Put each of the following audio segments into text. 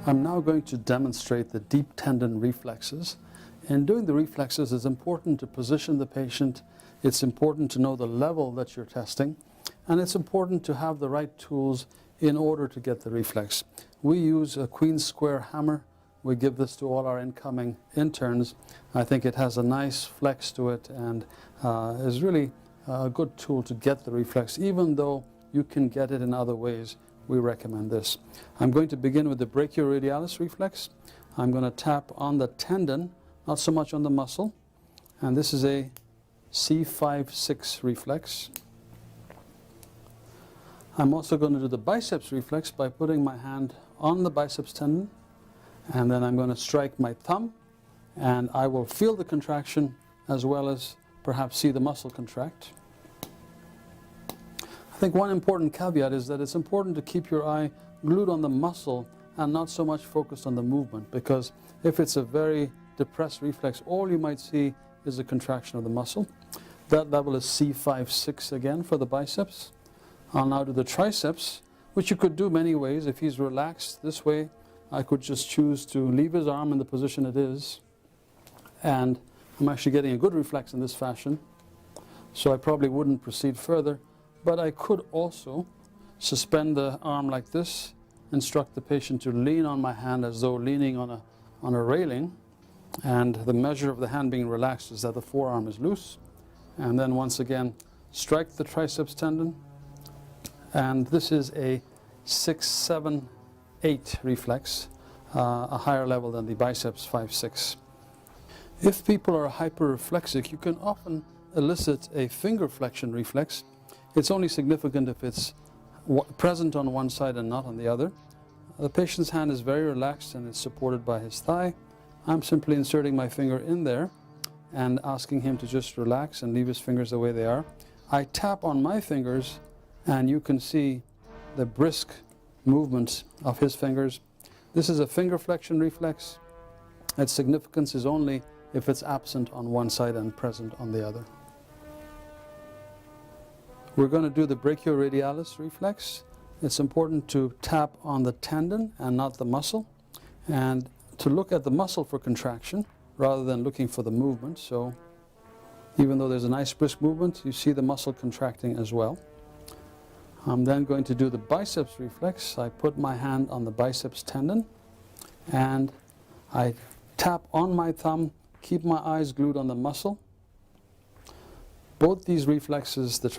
I'm now going to demonstrate the deep tendon reflexes. In doing the reflexes, it's important to position the patient, it's important to know the level that you're testing, and it's important to have the right tools in order to get the reflex. We use a Queen's square hammer. We give this to all our incoming interns. I think it has a nice flex to it and is really a good tool to get the reflex. Even though you can get it in other ways, we recommend this. I'm going to begin with the brachioradialis reflex. I'm going to tap on the tendon, not so much on the muscle. And this is a C5-6 reflex. I'm also going to do the biceps reflex by putting my hand on the biceps tendon, and then I'm going to strike my thumb, and I will feel the contraction as well as perhaps see the muscle contract. I think one important caveat is that it's important to keep your eye glued on the muscle and not so much focused on the movement, because if it's a very depressed reflex, all you might see is a contraction of the muscle. That level is C5-6 again for the biceps. I'll now do the triceps, which you could do many ways. If he's relaxed this way, I could just choose to leave his arm in the position it is, and I'm actually getting a good reflex in this fashion, so I probably wouldn't proceed further. But I could also suspend the arm like this, instruct the patient to lean on my hand as though leaning on a railing, and the measure of the hand being relaxed is that the forearm is loose, and then once again strike the triceps tendon, and this is a 6-7-8 reflex, a higher level than the biceps 5-6. If people are hyperreflexic, you can often elicit a finger flexion reflex. It's only significant if it's present on one side and not on the other. The patient's hand is very relaxed and it's supported by his thigh. I'm simply inserting my finger in there and asking him to just relax and leave his fingers the way they are. I tap on my fingers and you can see the brisk movement of his fingers. This is a finger flexion reflex. Its significance is only if it's absent on one side and present on the other. We're going to do the brachioradialis reflex. It's important to tap on the tendon and not the muscle, and to look at the muscle for contraction rather than looking for the movement. So even though there's a nice brisk movement, you see the muscle contracting as well. I'm then going to do the biceps reflex. I put my hand on the biceps tendon and I tap on my thumb, keep my eyes glued on the muscle. Both these reflexes, the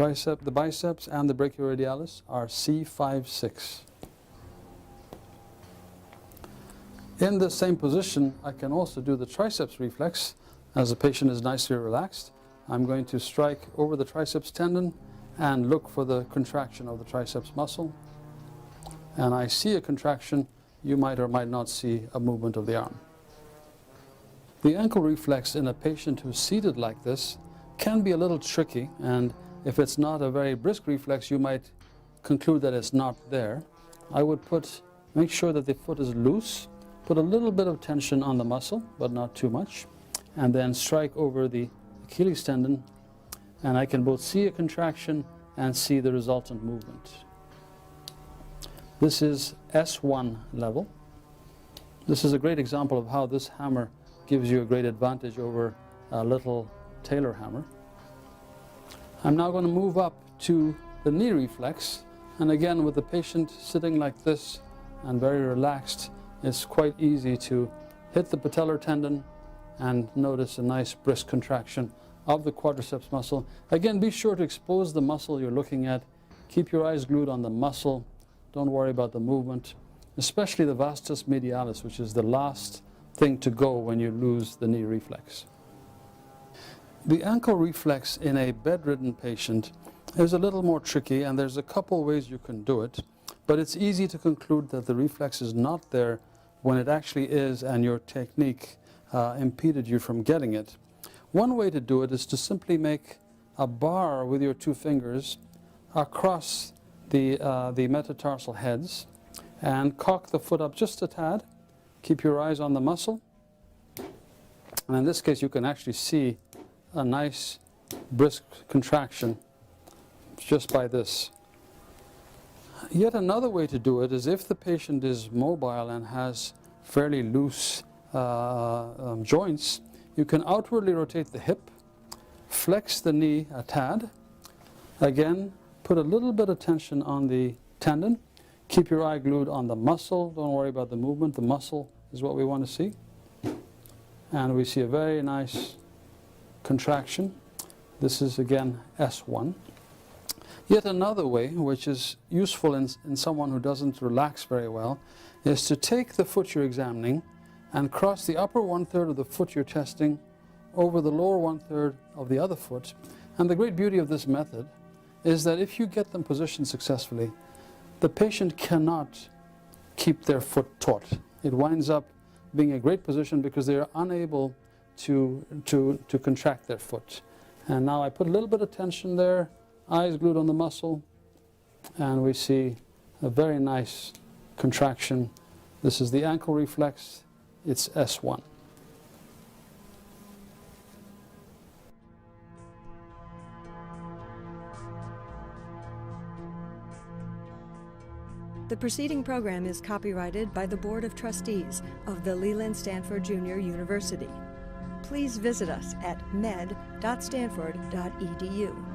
biceps and the brachioradialis, are C5-6. In the same position, I can also do the triceps reflex as the patient is nicely relaxed. I'm going to strike over the triceps tendon and look for the contraction of the triceps muscle. And I see a contraction. You might or might not see a movement of the arm. The ankle reflex in a patient who's seated like this can be a little tricky, and if it's not a very brisk reflex, you might conclude that it's not there. I would make sure that the foot is loose, put a little bit of tension on the muscle, but not too much, and then strike over the Achilles tendon, and I can both see a contraction and see the resultant movement. This is S1 level. This is a great example of how this hammer gives you a great advantage over a little Taylor hammer. I'm now going to move up to the knee reflex, and again with the patient sitting like this and very relaxed, it's quite easy to hit the patellar tendon and notice a nice brisk contraction of the quadriceps muscle. Again, be sure to expose the muscle you're looking at. Keep your eyes glued on the muscle. Don't worry about the movement, especially the vastus medialis, which is the last thing to go when you lose the knee reflex. The ankle reflex in a bedridden patient is a little more tricky, and there's a couple ways you can do it, but it's easy to conclude that the reflex is not there when it actually is and your technique impeded you from getting it. One way to do it is to simply make a bar with your two fingers across the metatarsal heads and cock the foot up just a tad. Keep your eyes on the muscle, and in this case you can actually see a nice brisk contraction just by this. Yet another way to do it is if the patient is mobile and has fairly loose joints, you can outwardly rotate the hip, flex the knee a tad, again put a little bit of tension on the tendon, keep your eye glued on the muscle, don't worry about the movement, the muscle is what we want to see. And we see a very nice contraction. This is again S1. Yet another way, which is useful in someone who doesn't relax very well, is to take the foot you're examining and cross the upper 1/3 of the foot you're testing over the lower 1/3 of the other foot. And the great beauty of this method is that if you get them positioned successfully, the patient cannot keep their foot taut. It winds up being a great position because they are unable to contract their foot. And now I put a little bit of tension there, eyes glued on the muscle, and we see a very nice contraction. This is the ankle reflex, it's S1. The preceding program is copyrighted by the Board of Trustees of the Leland Stanford Junior University. Please visit us at med.stanford.edu.